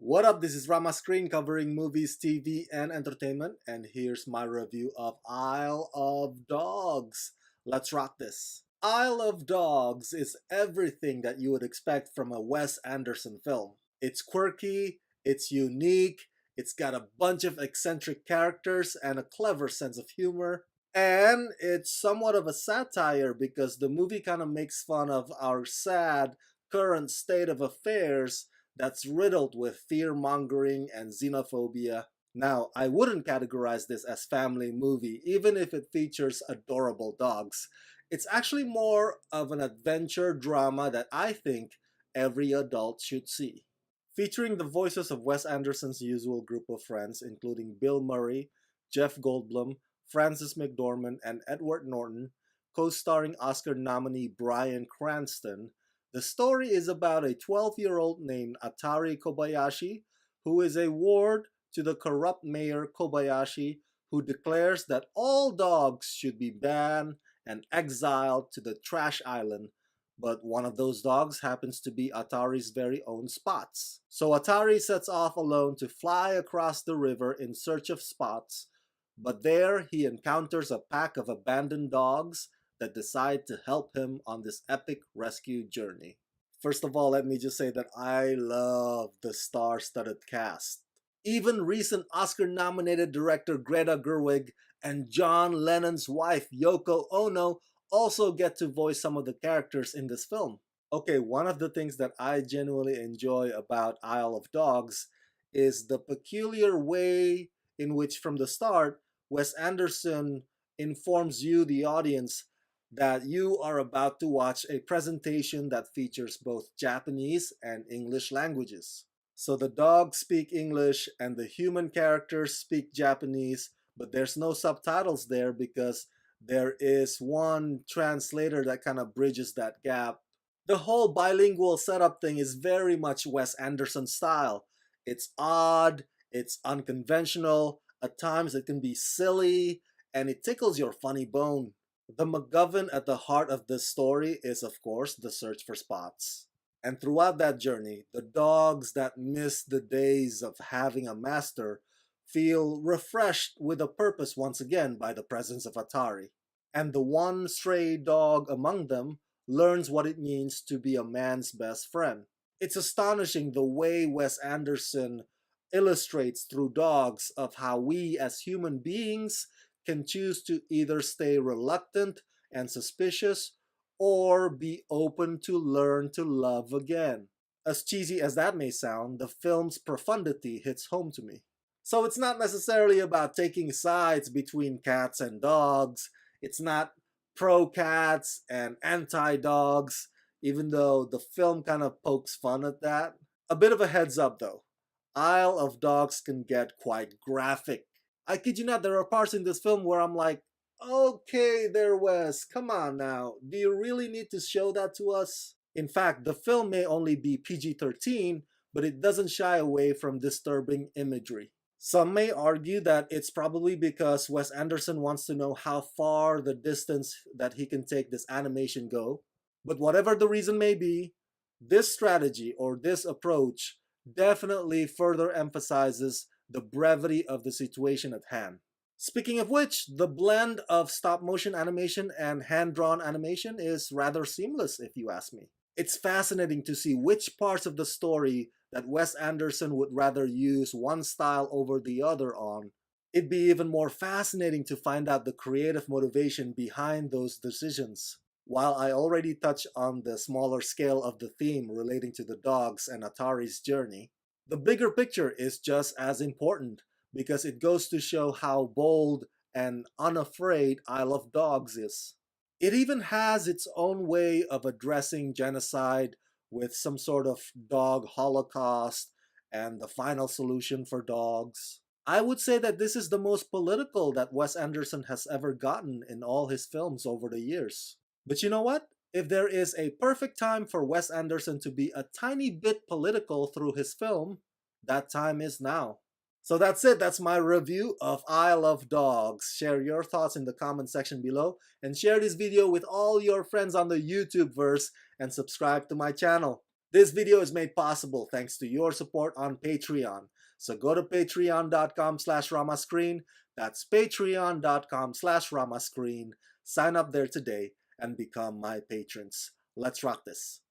What up? This is Rama Screen covering movies, TV, and entertainment, and here's my review of Isle of Dogs. Let's rock this. Isle of Dogs is everything that you would expect from a Wes Anderson film. It's quirky, it's unique, it's got a bunch of eccentric characters and a clever sense of humor. And it's somewhat of a satire because the movie kind of makes fun of our sad current state of affairs that's riddled with fear-mongering and xenophobia. Now, I wouldn't categorize this as family movie, even if it features adorable dogs. It's actually more of an adventure drama that I think every adult should see. Featuring the voices of Wes Anderson's usual group of friends, including Bill Murray, Jeff Goldblum, Frances McDormand, and Edward Norton, co-starring Oscar nominee Bryan Cranston, the story is about a 12-year-old named Atari Kobayashi who is a ward to the corrupt mayor Kobayashi, who declares that all dogs should be banned and exiled to the trash island. But one of those dogs happens to be Atari's very own Spots. So Atari sets off alone to fly across the river in search of Spots, but there he encounters a pack of abandoned dogs that decide to help him on this epic rescue journey. First of all, let me just say that I love the star-studded cast. Even recent Oscar-nominated director Greta Gerwig and John Lennon's wife Yoko Ono also get to voice some of the characters in this film. Okay, one of the things that I genuinely enjoy about Isle of Dogs is the peculiar way in which from the start, Wes Anderson informs you, the audience, that you are about to watch a presentation that features both Japanese and English languages. So the dogs speak English and the human characters speak Japanese, but there's no subtitles there because there is one translator that kind of bridges that gap. The whole bilingual setup thing is very much Wes Anderson style. It's odd, it's unconventional, at times it can be silly, and it tickles your funny bone. The MacGuffin at the heart of this story is, of course, the search for Spots. And throughout that journey, the dogs that miss the days of having a master feel refreshed with a purpose once again by the presence of Atari. And the one stray dog among them learns what it means to be a man's best friend. It's astonishing the way Wes Anderson illustrates through dogs of how we as human beings can choose to either stay reluctant and suspicious or be open to learn to love again. As cheesy as that may sound, the film's profundity hits home to me. So it's not necessarily about taking sides between cats and dogs. It's not pro-cats and anti-dogs, even though the film kind of pokes fun at that. A bit of a heads up though, Isle of Dogs can get quite graphic. I kid you not, there are parts in this film where I'm like, okay there Wes, come on now, do you really need to show that to us? In fact, the film may only be PG-13, but it doesn't shy away from disturbing imagery. Some may argue that it's probably because Wes Anderson wants to know how far the distance that he can take this animation go. But whatever the reason may be, this strategy or this approach definitely further emphasizes the brevity of the situation at hand. Speaking of which, the blend of stop-motion animation and hand-drawn animation is rather seamless if you ask me. It's fascinating to see which parts of the story that Wes Anderson would rather use one style over the other on. It'd be even more fascinating to find out the creative motivation behind those decisions. While I already touched on the smaller scale of the theme relating to the dogs and Atari's journey, the bigger picture is just as important because it goes to show how bold and unafraid Isle of Dogs is. It even has its own way of addressing genocide with some sort of dog holocaust and the final solution for dogs. I would say that this is the most political that Wes Anderson has ever gotten in all his films over the years. But you know what? If there is a perfect time for Wes Anderson to be a tiny bit political through his film, that time is now. So that's it. That's my review of Isle of Dogs. Share your thoughts in the comment section below and share this video with all your friends on the YouTube verse and subscribe to my channel. This video is made possible thanks to your support on Patreon. So go to patreon.com/ramascreen. That's patreon.com/ramascreen. Sign up there today and become my patrons. Let's rock this.